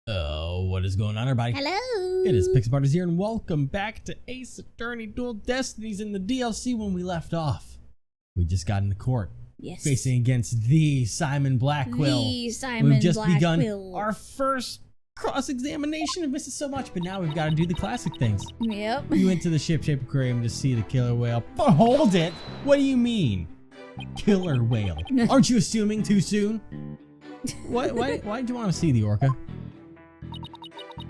Oh, what is going on, everybody? Hello! It is Pixarparters here, and welcome back to Ace Attorney Dual Destinies in the DLC when we left off. We just got into court. Yes. Facing against the Simon Blackquill. We've just begun our first cross-examination. I've missed it so much, but now we've got to do the classic things. Yep. You went to the ship-shaped aquarium to see the killer whale. But hold it! What do you mean? Killer whale. Aren't you assuming too soon? Why'd you want to see the orca?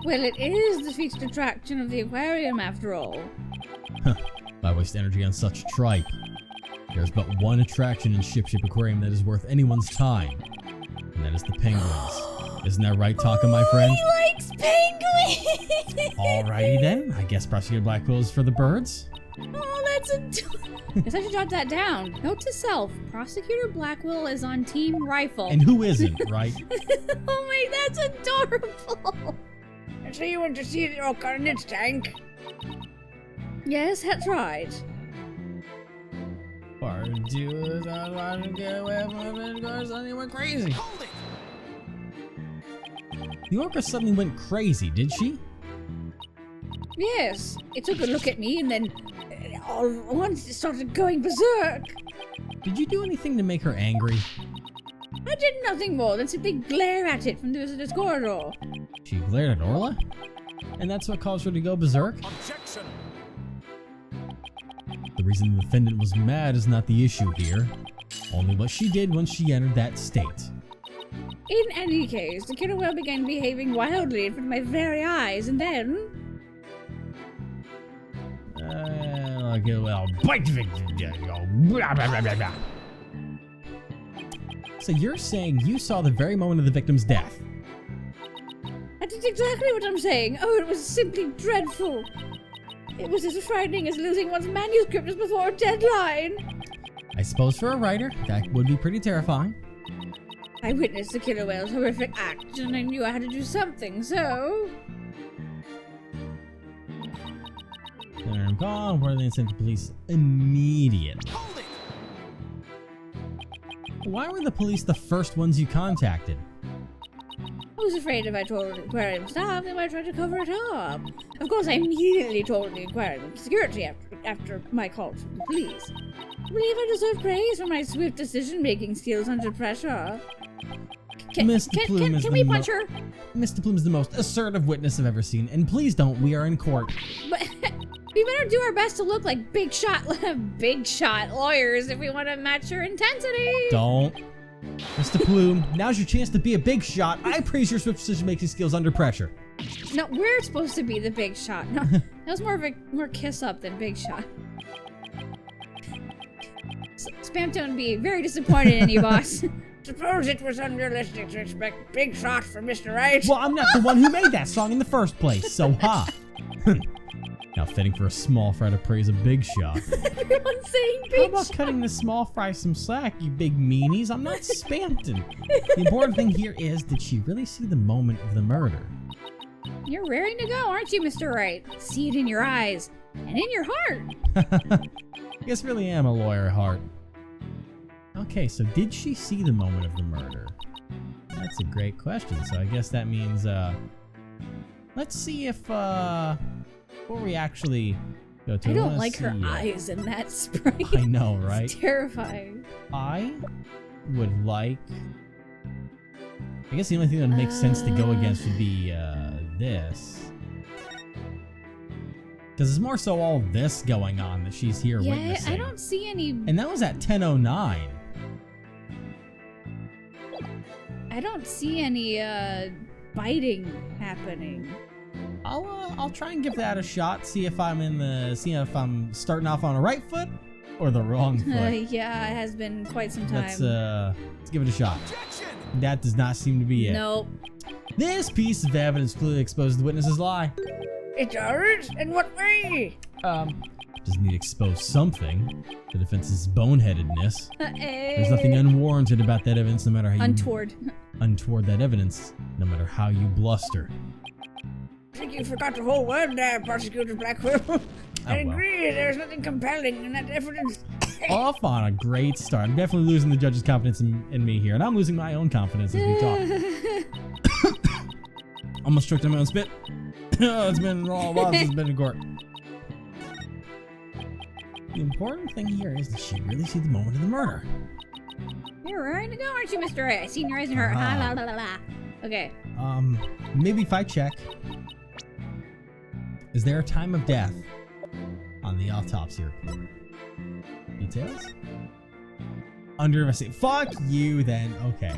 Well, it is the featured attraction of the aquarium, after all. Huh. Why waste energy on such tripe? There's but one attraction in Ship-Ship Aquarium that is worth anyone's time, and that is the penguins. Isn't that right, Taka, my friend? He likes penguins! Alrighty then, I guess Prosecutor Blackquill is for the birds. Oh, that's adorable. Guess I should jot that down. Note to self, Prosecutor Blackquill is on Team Rifle. And who isn't, right? Oh wait, that's adorable! So you went to see the orca in its tank? Yes, that's right. Part two is I want to get away from it because suddenly went crazy. The orca suddenly went crazy, did she? Yes, it took a look at me and then all at once it started going berserk. Did you do anything to make her angry? I did nothing more than simply glare at it from the visitor's corridor. She glared at Orla? And that's what caused her to go berserk? Objection! The reason the defendant was mad is not the issue here. Only what she did when she entered that state. In any case, the killer whale began behaving wildly in front of my very eyes, and then... Okay, well, bite victim. Blah, blah, blah, blah, blah. So you're saying you saw the very moment of the victim's death? That is exactly what I'm saying. Oh, it was simply dreadful. It was as frightening as losing one's manuscript just before a deadline. I suppose for a writer, that would be pretty terrifying. I witnessed the killer whale's horrific act, and I knew I had to do something, so... I'm gone. Where are they sent to police immediately? Why were the police the first ones you contacted? I was afraid if I told the aquarium staff, they might try to cover it up. Of course, I immediately told the aquarium security after my call from the police. I believe I deserve praise for my swift decision-making skills under pressure. Ms DePlume is can we punch her? Ms DePlume is the most assertive witness I've ever seen, and please don't. We are in court. But we better do our best to look like big shot lawyers if we want to match her intensity. Don't. Ms. DePlume, now's your chance to be a big shot. I praise your swift decision-making skills under pressure. No, we're supposed to be the big shot. No, that was more kiss up than big shot. Spamtone be very disappointed in you, boss. Suppose it was unrealistic to expect big shot from Mr. Right. Well, I'm not the one who made that song in the first place, so ha. Now fitting for a small fry to praise a big shot. Everyone's saying How big about shot. cutting the small fry some slack, you big meanies? I'm not Spamton. The important thing here is, did she really see the moment of the murder? You're raring to go, aren't you, Mr. Wright? See it in your eyes and in your heart. I guess really am a lawyer at heart. Okay, so did she see the moment of the murder? That's a great question. So I guess that means, let's see if, before we actually go to I don't like her eyes in that spray. I know, right? It's terrifying. I would like... I guess the only thing that makes sense to go against would be, this. Because it's more so all this going on that she's here witnessing. Yeah, I don't see any... And that was at 10:09. I don't see any, biting happening. I'll try and give that a shot. See if I'm starting off on a right foot or the wrong foot. Yeah, it has been quite some time. Let's give it a shot. That does not seem to be it. Nope. This piece of evidence clearly exposes the witness's lie. It does? In what way? Does need to expose something. The defense's boneheadedness. Hey. There's nothing unwarranted about that evidence, no matter how you... Untoward that evidence, no matter how you bluster. I think you forgot the whole word there, Prosecutor Blackquill. I agree, there's nothing compelling in that evidence. Off on a great start. I'm definitely losing the judge's confidence in me here, and I'm losing my own confidence as we talk. Almost choked on my own spit. It's been a long while since it's been in court. The important thing here is, did she really see the moment of the murder? You're raring to go, aren't you, Mr. A? I seen your eyes in her. Ha, la, la, la, la. Okay. Maybe if I check. Is there a time of death on the autopsy report? Details? Under investigation. Fuck you then. Okay.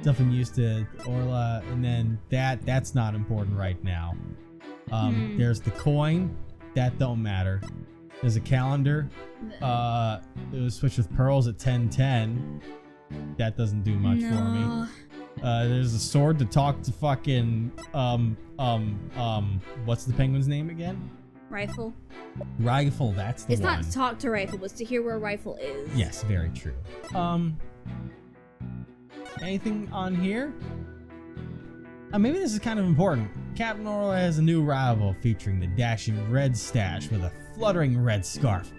Stuff I'm used to Orla, and then that's not important right now. There's the coin. That don't matter. There's a calendar. It was switched with pearls at 10:10. That doesn't do much for me. There's a sword to talk to fucking what's the penguin's name again? Rifle. Rifle, that's the it's one. It's not to talk to Rifle, it's to hear where Rifle is. Yes, very true. Anything on here? Maybe this is kind of important. Captain Orla has a new rival featuring the dashing red stash with a fluttering red scarf.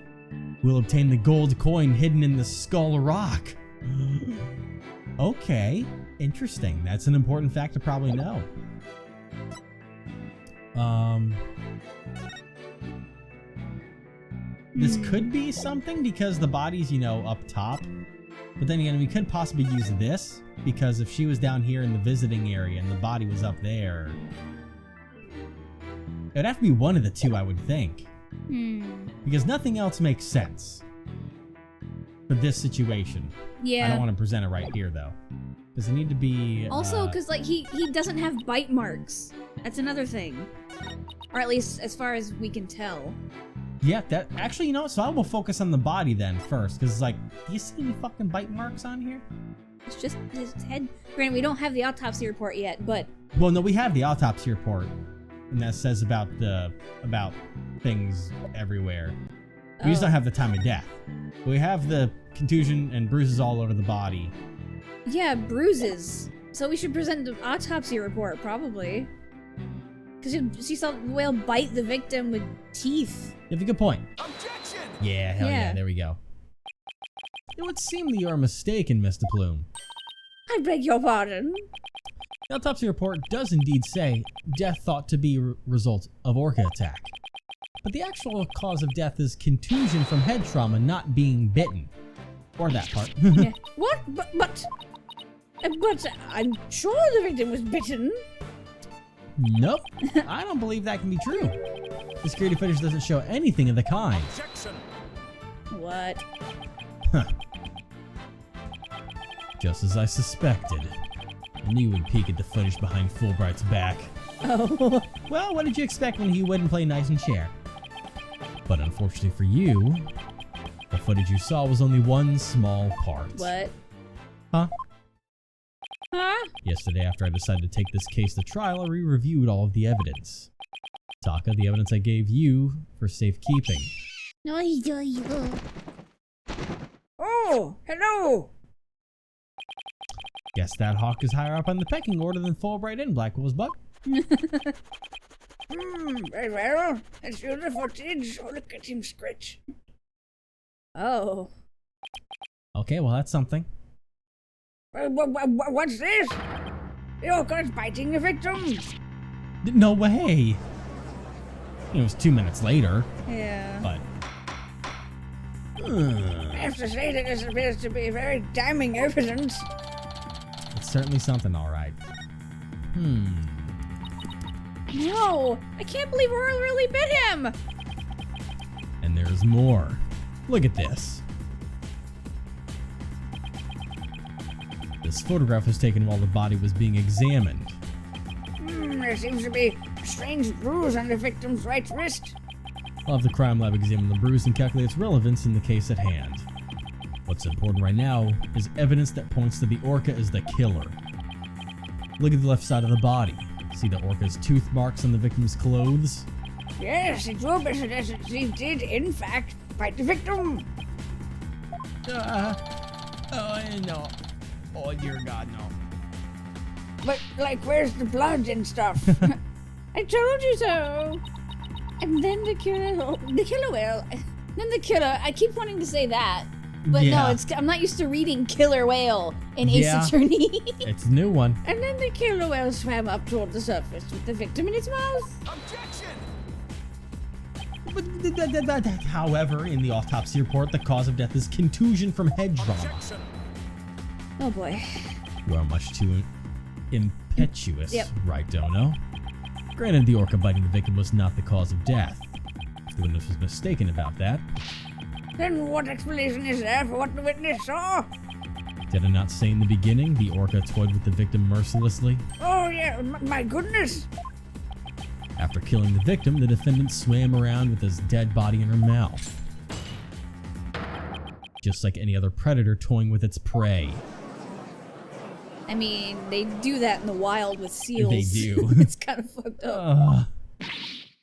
We'll obtain the gold coin hidden in the skull rock. Okay, interesting. That's an important fact to probably know. This could be something because the body's, up top. But then again, we could possibly use this because if she was down here in the visiting area and the body was up there, it'd have to be one of the two, I would think. Because nothing else makes sense for this situation. Yeah. I don't want to present it right here, though. Does it need to be... Also, because, he doesn't have bite marks. That's another thing. Or at least, as far as we can tell. Yeah, that... Actually, so I will focus on the body then first. Because, do you see any fucking bite marks on here? It's just his head. Granted, we don't have the autopsy report yet, but... Well, no, we have the autopsy report. And that says about things everywhere. We just don't have the time of death. We have the contusion and bruises all over the body. Yeah, bruises. So we should present the autopsy report, probably. Because she saw the whale bite the victim with teeth. You have a good point. Objection! Yeah, hell yeah, there we go. It would seem that you are mistaken, Ms DePlume. I beg your pardon. The autopsy report does indeed say death thought to be result of orca attack. But the actual cause of death is contusion from head trauma, not being bitten. Or that part. Yeah. What? But I'm sure the victim was bitten. Nope. I don't believe that can be true. The security footage doesn't show anything of the kind. Objection! What? Huh. Just as I suspected. I knew you would peek at the footage behind Fulbright's back. Oh. Well, what did you expect when he wouldn't play nice and share? But unfortunately for you, the footage you saw was only one small part. What? Huh? Huh? Yesterday, after I decided to take this case to trial, I re-reviewed all of the evidence. Taka, the evidence I gave you for safekeeping. Oh, hello. Guess that hawk is higher up on the pecking order than Fulbright and Blackwell's butt. Very well. Let's view the footage. Oh, look at him scratch. Oh. Okay, well that's something. What's this? The orca's biting the victim. No way! It was 2 minutes later, Yeah. but... I have to say that this appears to be very damning evidence. It's certainly something, alright. No! I can't believe Earl really bit him! And there's more. Look at this. This photograph was taken while the body was being examined. There seems to be a strange bruise on the victim's right wrist. I'll have the crime lab examine the bruise and calculate its relevance in the case at hand. What's important right now is evidence that points to the orca as the killer. Look at the left side of the body. See the orca's tooth marks on the victim's clothes? Yes, it will be suggested he did, in fact, bite the victim. No. Oh, dear God, no. But, where's the blood and stuff? I told you so! And then the killer will. Then the killer, I keep wanting to say that. But Yeah. no, I'm not used to reading killer whale in Ace Yeah. Attorney. It's a new one. And then the killer whale swam up toward the surface with the victim in its mouth. However, in the autopsy report, the cause of death is contusion from head trauma. Oh boy. You are much too impetuous, Yep. right, Dono? Granted, the orca biting the victim was not the cause of death. The witness was mistaken about that. Then what explanation is there for what the witness saw? Did I not say in the beginning the orca toyed with the victim mercilessly? Oh yeah, my goodness. After killing the victim, the defendant swam around with his dead body in her mouth. Just like any other predator toying with its prey. I mean, they do that in the wild with seals. They do. It's kind of fucked up. Mr.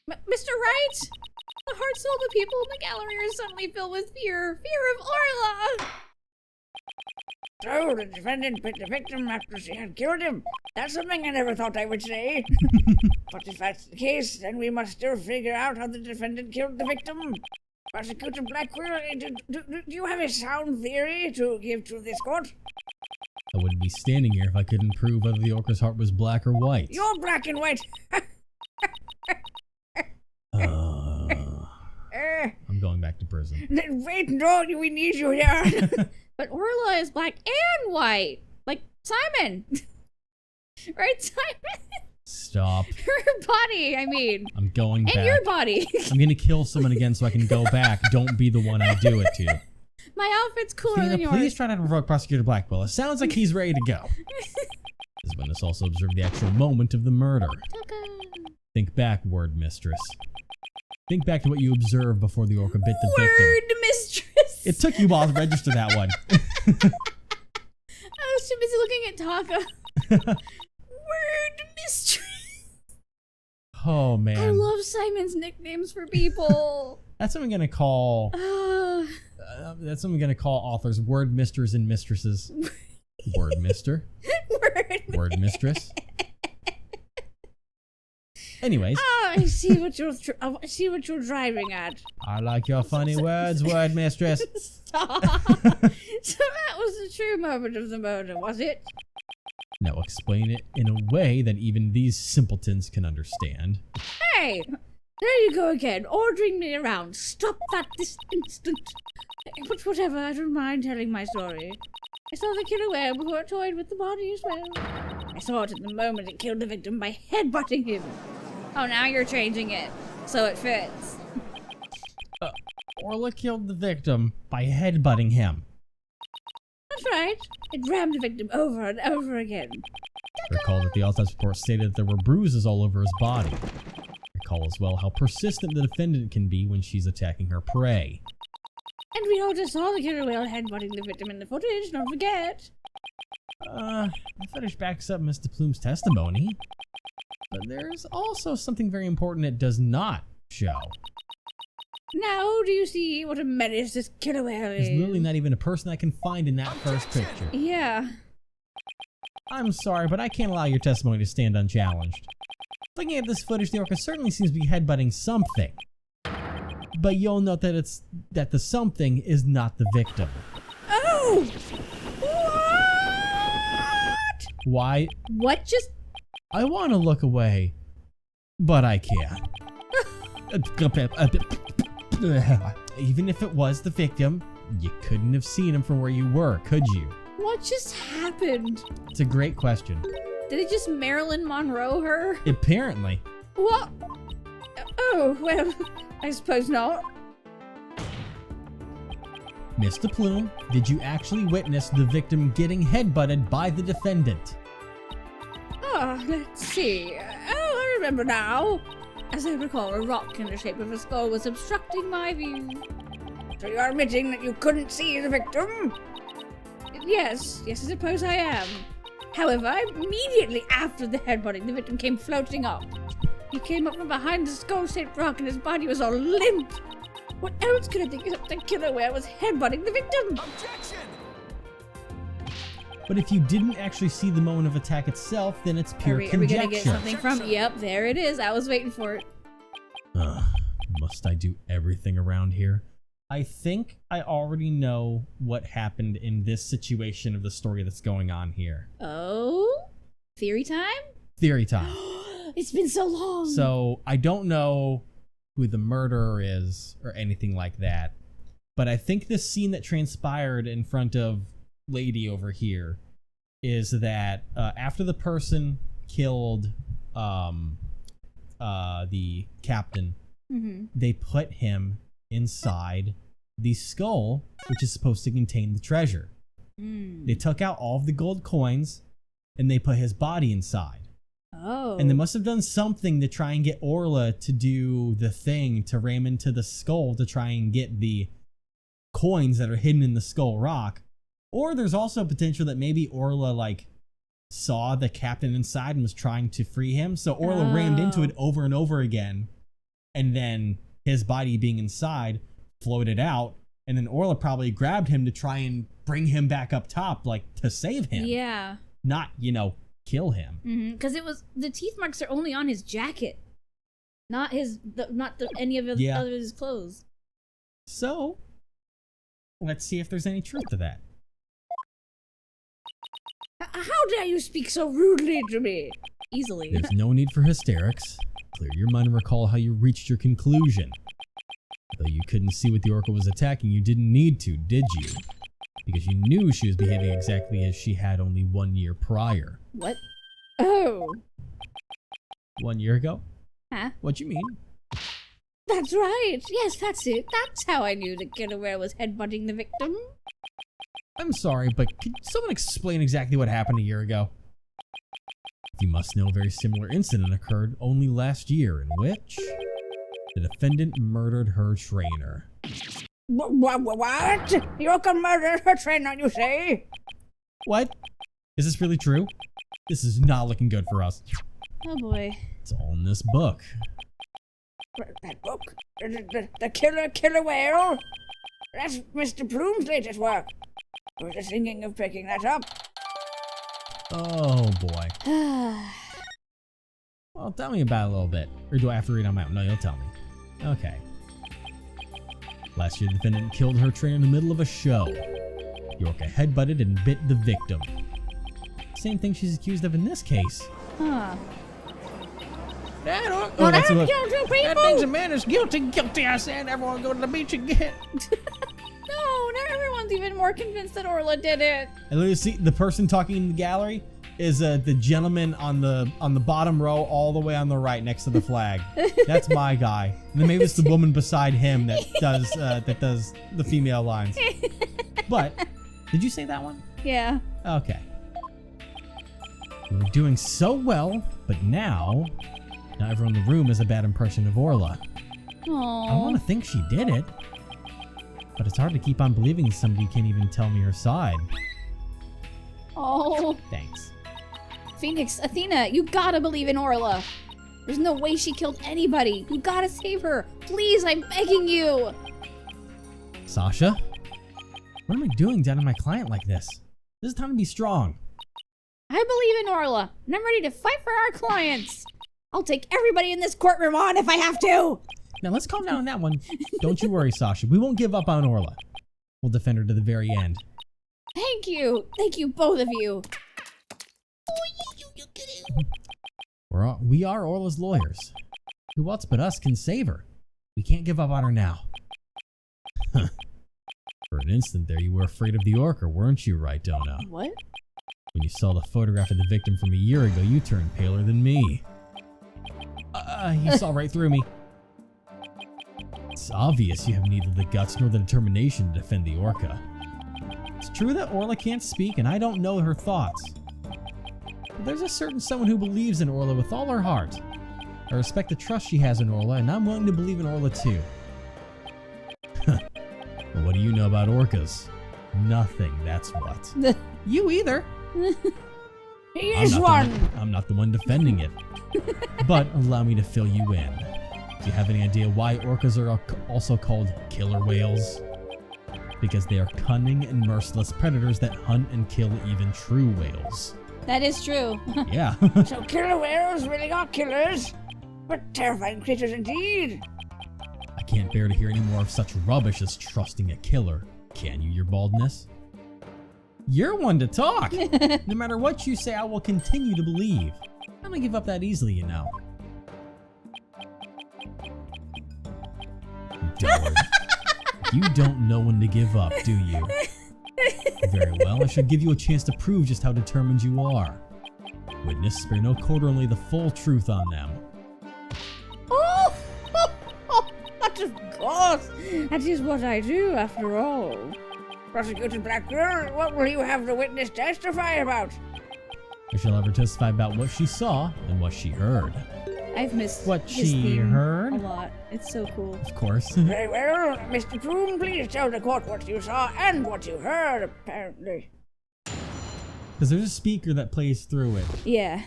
Wright! The hearts of all the people in the gallery are suddenly filled with fear. Fear of Orla! So the defendant bit the victim after she had killed him. That's something I never thought I would say. But if that's the case, then we must still figure out how the defendant killed the victim. Prosecutor Blackwell, do you have a sound theory to give to this court? I wouldn't be standing here if I couldn't prove whether the orca's heart was black or white. You're black and white. I'm going back to prison. Wait, no, we need you here. But Orla is black and white. Like Simon. Right, Simon? Stop. Her body, I mean. I'm going back. And your body. I'm gonna kill someone again so I can go back. Don't be the one I do it to. My outfit's cooler Athena, than yours. please try not to provoke Prosecutor Blackwell. It sounds like he's ready to go. This witness also observed the actual moment of the murder. Think back, word mistress. Think back to what you observed before the orca bit the victim. Word mistress. It took you a while to register that one. I was too busy looking at Taka. Word mistress. Oh, man. I love Simon's nicknames for people. That's what I'm gonna call. That's what I'm gonna call authors: word misters and mistresses. Word mister. Word mistress. Anyways. Oh, I see what you're driving at. I like your funny words, word mistress. Stop. So that was the true moment of the murder, was it? Now explain it in a way that even these simpletons can understand. Hey, there you go again, ordering me around. Stop that this instant. But whatever, I don't mind telling my story. I saw the killer whale before it toyed with the body as well. I saw it at the moment it killed the victim by headbutting him. Oh, now you're changing it, so it fits. Orla killed the victim by headbutting him. That's right. It rammed the victim over and over again. Recall that the autopsy report stated that there were bruises all over his body. Recall as well how persistent the defendant can be when she's attacking her prey. And we all just saw the killer whale headbutting the victim in the footage, don't forget. The footage backs up Ms DePlume's testimony. But there's also something very important it does not show. Now, do you see what a menace this killer whale is? There's literally not even a person I can find in that first picture. Yeah. I'm sorry, but I can't allow your testimony to stand unchallenged. Looking at this footage, the orca certainly seems to be headbutting something. But you'll note that the something is not the victim. Oh! What? Why? What just... I want to look away, but I can't. Even if it was the victim, you couldn't have seen him from where you were, could you? What just happened? It's a great question. Did it just Marilyn Monroe her? Apparently. What? Oh, well, I suppose not. Ms. DePlume, did you actually witness the victim getting headbutted by the defendant? Oh, let's see. Oh, I remember now. As I recall, a rock in the shape of a skull was obstructing my view. So you're admitting that you couldn't see the victim? Yes, I suppose I am. However, immediately after the headbutting, the victim came floating up. He came up from behind the skull-shaped rock and his body was all limp. What else could I think except the killer whale was headbutting the victim? Objection! But if you didn't actually see the moment of attack itself, then it's pure Are we conjecture. gonna get something from? Yep, there it is. I was waiting for it. Must I do everything around here? I think I already know what happened in this situation of the story that's going on here. Oh? Theory time? Theory time. It's been so long. So I don't know who the murderer is or anything like that, but I think this scene that transpired in front of Lady over here is that after the person killed the captain, they put him inside the skull, which is supposed to contain the treasure. They took out all of the gold coins and they put his body inside. Oh. And they must have done something to try and get Orla to do the thing to ram into the skull to try and get the coins that are hidden in the skull rock. Or there's also potential that maybe Orla saw the captain inside and was trying to free him. So Orla rammed into it over and over again. And then his body being inside floated out. And then Orla probably grabbed him to try and bring him back up top, to save him. Yeah. Not, kill him. Because the teeth marks are only on his jacket, not any of his clothes. So, let's see if there's any truth to that. How dare you speak so rudely to me? Easily. There's no need for hysterics. Clear your mind and recall how you reached your conclusion. Though you couldn't see what the orca was attacking, you didn't need to, did you? Because you knew she was behaving exactly as she had only 1 year prior. What? Oh. 1 year ago? Huh? What you mean? That's right. Yes, that's it. That's how I knew the killer whale was headbutting the victim. I'm sorry, but could someone explain exactly what happened a year ago? You must know a very similar incident occurred only last year, in which the defendant murdered her trainer. What? You can murder her trainer, you say? What? Is this really true? This is not looking good for us. Oh boy. It's all in this book. That book? The killer whale? That's Ms DePlume's latest work. I was just thinking of picking that up. Oh boy. Well, tell me about it a little bit. Or do I have to read on my own? No, you'll tell me. Okay. Last year, the defendant killed her trainer in the middle of a show. The orca headbutted and bit the victim. Same thing she's accused of in this case. Huh. That means a man is guilty. I said everyone go to the beach again. No, now everyone's even more convinced that Orla did it. And let me see, the person talking in the gallery is the gentleman on the bottom row, all the way on the right next to the flag. That's my guy. And then maybe it's the woman beside him that does the female lines. But did you say that one? Yeah. Okay. You were doing so well, but now everyone in the room has a bad impression of Orla. Aww. I want to think she did it, but it's hard to keep on believing somebody who can't even tell me her side. Oh. Thanks. Phoenix, Athena, you gotta believe in Orla. There's no way she killed anybody. You gotta save her. Please, I'm begging you. Sasha? What am I doing down to my client like this? This is time to be strong. I believe in Orla, and I'm ready to fight for our clients. I'll take everybody in this courtroom on if I have to. Now let's calm down on that one. Don't you worry, Sasha. We won't give up on Orla. We'll defend her to the very end. Thank you. Thank you, both of you. We are Orla's lawyers. Who else but us can save her? We can't give up on her now. For an instant there, you were afraid of the orca, weren't you, right, Donna? What? When you saw the photograph of the victim from a year ago, you turned paler than me. He saw right through me. It's obvious you have neither the guts nor the determination to defend the orca. It's true that Orla can't speak, and I don't know her thoughts. But there's a certain someone who believes in Orla with all her heart. I respect the trust she has in Orla, and I'm willing to believe in Orla too. But what do you know about orcas? Nothing, that's what. You either. He is one. I'm not the one defending it. But allow me to fill you in. Do you have any idea why orcas are also called killer whales? Because they are cunning and merciless predators that hunt and kill even true whales. That is true. Yeah. So killer whales really are killers? But terrifying creatures indeed. I can't bear to hear any more of such rubbish as trusting a killer. Can you, your baldness? You're one to talk! No matter what you say, I will continue to believe. I don't give up that easily, you know. Dullard. You don't know when to give up, do you? Very well, I shall give you a chance to prove just how determined you are. Witness, spare no quarter, only the full truth on them. Oh, but of course, that is what I do after all. Prosecutor Blackburn, what will you have the witness testify about? I shall have her testify about what she saw and what she heard. I've missed What his she theme heard? a lot. It's so cool. Of course. Very well, Ms DePlume, please tell the court what you saw and what you heard, apparently. Because there's a speaker that plays through it. Yeah.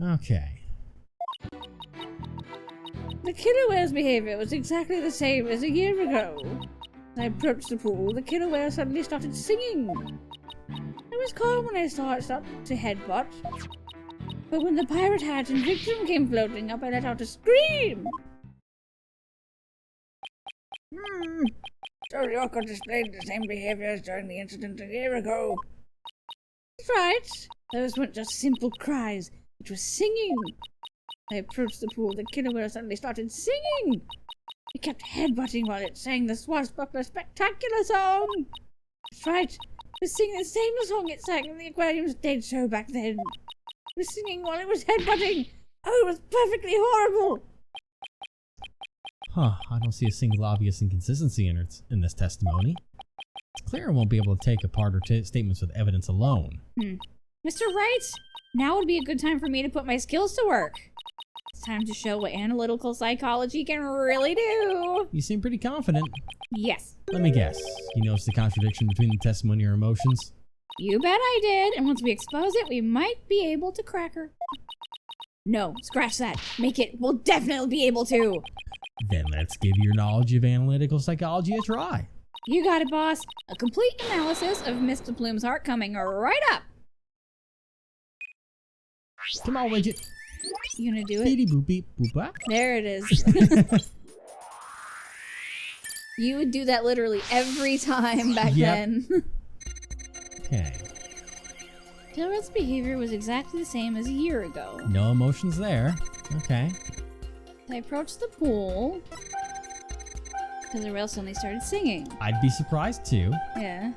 Okay. The killer whale's behavior was exactly the same as a year ago. As I approached the pool, the killer whale suddenly started singing. I was calm when I saw it start to headbutt. But when the pirate hat and victim came floating up, I let out a scream. So Yoko displayed the same behavior as during the incident a year ago. That's right. Those weren't just simple cries. It was singing. I approached the pool. The killer whale suddenly started singing. It kept headbutting while it sang the Swashbuckler Spectacular song. That's right. It was singing the same song it sang in the aquarium stage show back then. It was singing while it was headbutting. Oh, it was perfectly horrible. Huh, I don't see a single obvious inconsistency in this testimony. It's clear I won't be able to take apart her statements with evidence alone. Mr. Wright, now would be a good time for me to put my skills to work. It's time to show what analytical psychology can really do. You seem pretty confident. Yes. Let me guess. You noticed the contradiction between the testimony and her emotions? You bet I did, and once we expose it, we might be able to crack her. No, scratch that. Make it. We'll definitely be able to. Then let's give your knowledge of analytical psychology a try. You got it, boss. A complete analysis of Ms DePlume's heart coming right up. Come on, Widget. You gonna do it? Beady boop beep boop. There it is. You would do that literally every time back then. Okay. Gilbert's behavior was exactly the same as a year ago. No emotions there. Okay. I approached the pool because the whale suddenly started singing. I'd be surprised too. Yeah.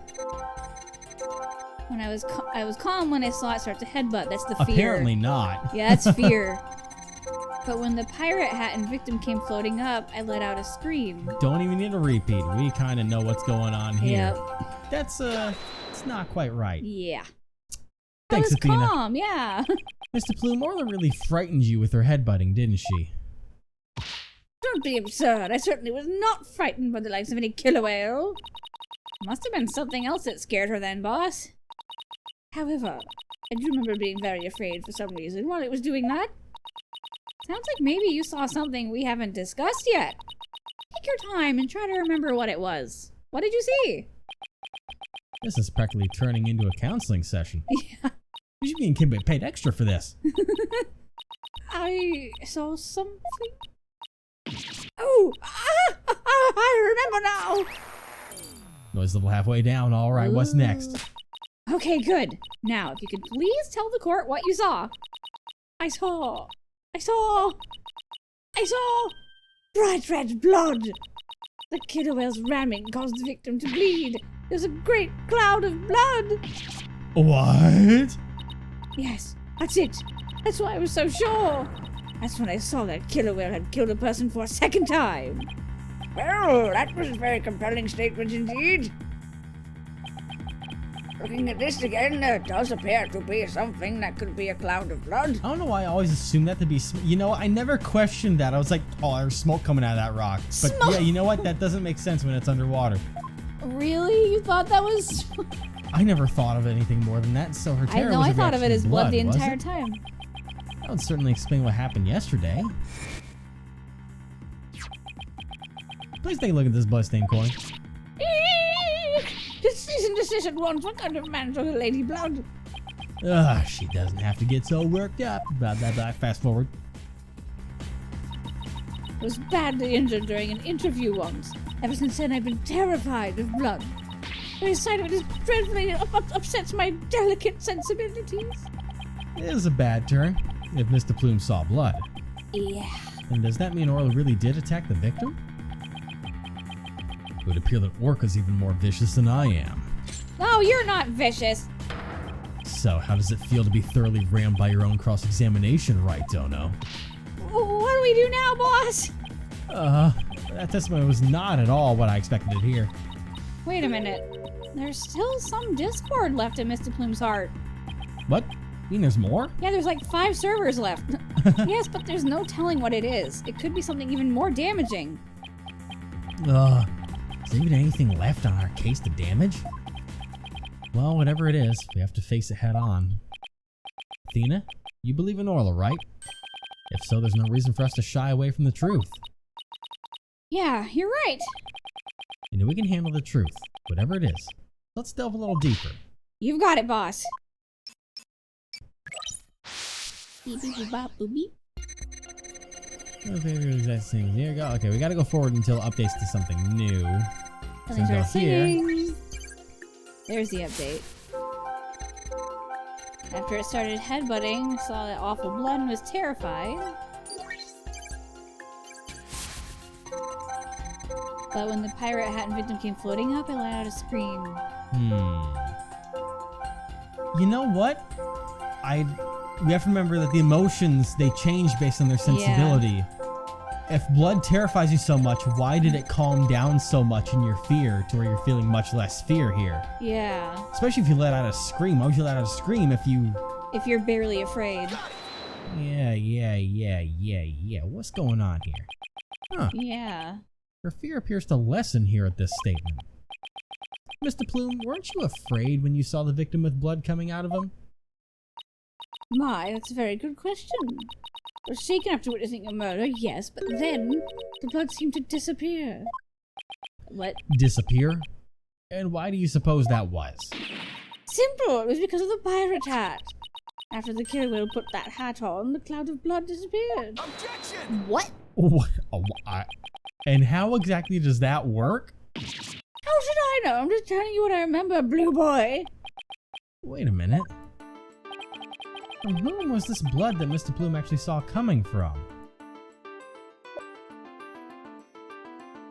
When I was calm when I saw it start to headbutt. That's the fear. Apparently not. Yeah, that's fear. But when the pirate hat and victim came floating up, I let out a scream. Don't even need a repeat. We kind of know what's going on here. Yep. That's it's not quite right. Yeah. Thanks, I was Athena. calm, yeah. Ms DePlume, Orla really frightened you with her headbutting, didn't she? Don't be absurd. I certainly was not frightened by the likes of any killer whale. Must have been something else that scared her then, boss. However, I do remember being very afraid for some reason while it was doing that. Sounds like maybe you saw something we haven't discussed yet. Take your time and try to remember what it was. What did you see? This is practically turning into a counseling session. Yeah. You should be getting paid extra for this. I saw something. Oh! I remember now! Noise level halfway down. All right, what's next? Okay, good. Now, if you could please tell the court what you saw. I saw bright red blood. The killer whale's ramming caused the victim to bleed. There's a great cloud of blood. What? Yes, that's it. That's why I was so sure. That's when I saw that killer whale had killed a person for a second time. Well, that was a very compelling statement indeed. Looking at this again, there does appear to be something that could be a cloud of blood. I don't know why I always assume that to be... You know, I never questioned that. I was like, oh, there's smoke coming out of that rock. But Smoke? yeah, you know what? That doesn't make sense when it's underwater. Really? You thought that was... I never thought of anything more than that. So her terror I know, was I thought of it as blood the was entire it? time. That would certainly explain what happened yesterday. Please take a look at this bloodstained coin. Cease and desist at once. What kind of man took a lady blood? Ugh, she doesn't have to get so worked up. Blah, blah, blah. Fast forward. I was badly injured during an interview once. Ever since then, I've been terrified of blood. The very sight of it is dreadfully upsets my delicate sensibilities. It is a bad turn, if Ms DePlume saw blood. Yeah. And does that mean Orla really did attack the victim? It would appear that Orca's even more vicious than I am. Oh, you're not vicious. So, how does it feel to be thoroughly rammed by your own cross-examination, right, Dono? What do we do now, boss? That testimony was not at all what I expected to hear. Wait a minute. There's still some discord left in Ms DePlume's heart. What? You mean there's more? Yeah, there's like 5 servers left. Yes, but there's no telling what it is. It could be something even more damaging. Is there even anything left on our case to damage? Well, whatever it is, we have to face it head on. Athena, you believe in Orla, right? If so, there's no reason for us to shy away from the truth. Yeah, you're right. You know we can handle the truth, whatever it is. Let's delve a little deeper. You've got it, boss. Beep, beep, beep, bop, boop, beep. Okay, here we go. Okay, we gotta go forward until updates to something new. So we go here. There's the update. After it started headbutting, saw that awful blood and was terrified. But when the pirate hat and victim came floating up, I let out a scream. You know what? We have to remember that the emotions, they change based on their sensibility. Yeah. If blood terrifies you so much, why did it calm down so much in your fear to where you're feeling much less fear here? Yeah. Especially if you let out a scream. Why would you let out a scream if you're barely afraid? Yeah. What's going on here? Huh. Yeah. Her fear appears to lessen here at this statement. Ms. DePlume, weren't you afraid when you saw the victim with blood coming out of him? My, that's a very good question. I was shaken after witnessing a murder, yes, but then the blood seemed to disappear. What? Disappear? And why do you suppose that was? Simple! It was because of the pirate hat. After the killer whale put that hat on, the cloud of blood disappeared. Objection! What? What? And how exactly does that work? How should I know? I'm just telling you what I remember, blue boy. Wait a minute. From whom was this blood that Ms. DePlume actually saw coming from?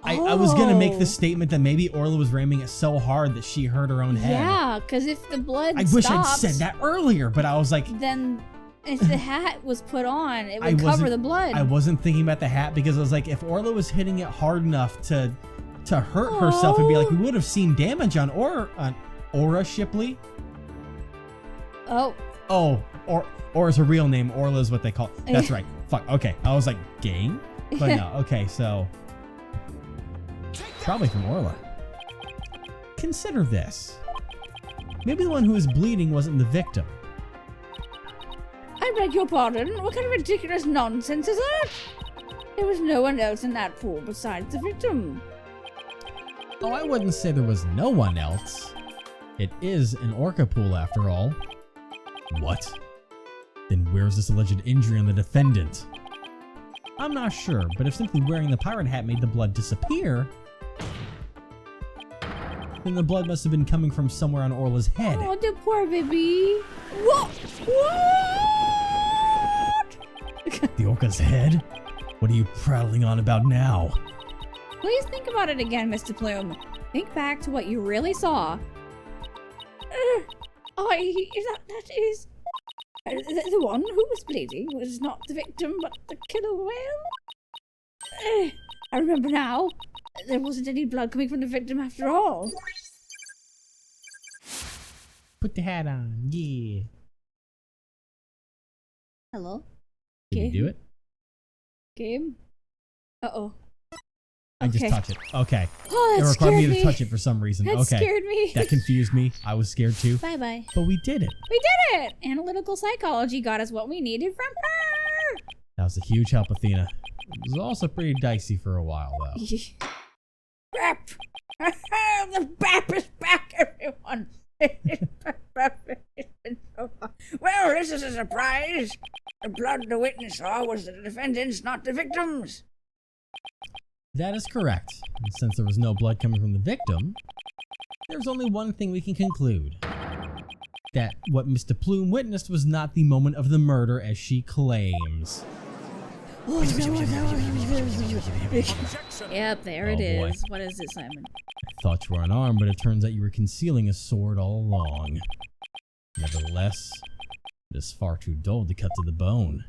I was gonna make the statement that maybe Orla was ramming it so hard that she hurt her own head. Yeah, because if the blood I wish I'd said that earlier, but I was like... Then if the hat was put on, it would cover the blood. I wasn't thinking about the hat because I was like, if Orla was hitting it hard enough to hurt herself, it'd be like, we would have seen damage on Aura Shipley. Aura's her real name. Orla is what they call it. That's right. Fuck. Okay. I was like, gang? But no. Okay, so... Probably from Orla. Consider this. Maybe the one who was bleeding wasn't the victim. I beg your pardon? What kind of ridiculous nonsense is that? There was no one else in that pool besides the victim. Oh, I wouldn't say there was no one else. It is an orca pool after all. What? Then where's this alleged injury on the defendant? I'm not sure, but if simply wearing the pirate hat made the blood disappear, then the blood must have been coming from somewhere on Orla's head. Oh, the poor baby. What? The orca's head? What are you prattling on about now? Please think about it again, Ms. DePlume. Think back to what you really saw. That is... The one who was bleeding was not the victim, but the killer whale? I remember now. There wasn't any blood coming from the victim after all. Put the hat on, yeah. Hello? Did you do it? Game? Uh-oh. I just touched it. Okay. Oh, that it required scared me to touch it for some reason. That okay. scared me. That confused me. I was scared too. Bye-bye. But we did it. We did it! Analytical psychology got us what we needed from her! That was a huge help, Athena. It was also pretty dicey for a while, though. BAP! The BAP is back, everyone! Well, this is a surprise. The blood the witness saw was the defendant's, not the victim's. That is correct. And since there was no blood coming from the victim, there's only one thing we can conclude. That what Ms DePlume witnessed was not the moment of the murder as she claims. Yep, there it Oh, boy. is. What is it, Simon? I thought you were unarmed, but it turns out you were concealing a sword all along. Nevertheless, it is far too dull to cut to the bone.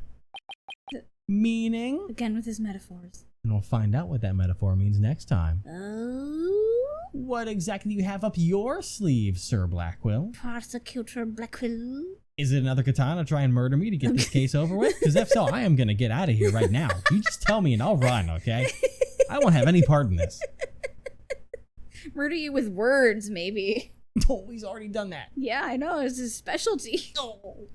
Meaning? Again with his metaphors. And we'll find out what that metaphor means next time. Oh, What exactly do you have up your sleeve, Sir Blackwell? Prosecutor Blackwell. Is it another katana try and murder me to get this case over with? Because if so, I am going to get out of here right now. You just tell me and I'll run, okay? I won't have any part in this. Murder you with words, maybe. Oh, he's already done that. Yeah, I know. It's his specialty. Oh.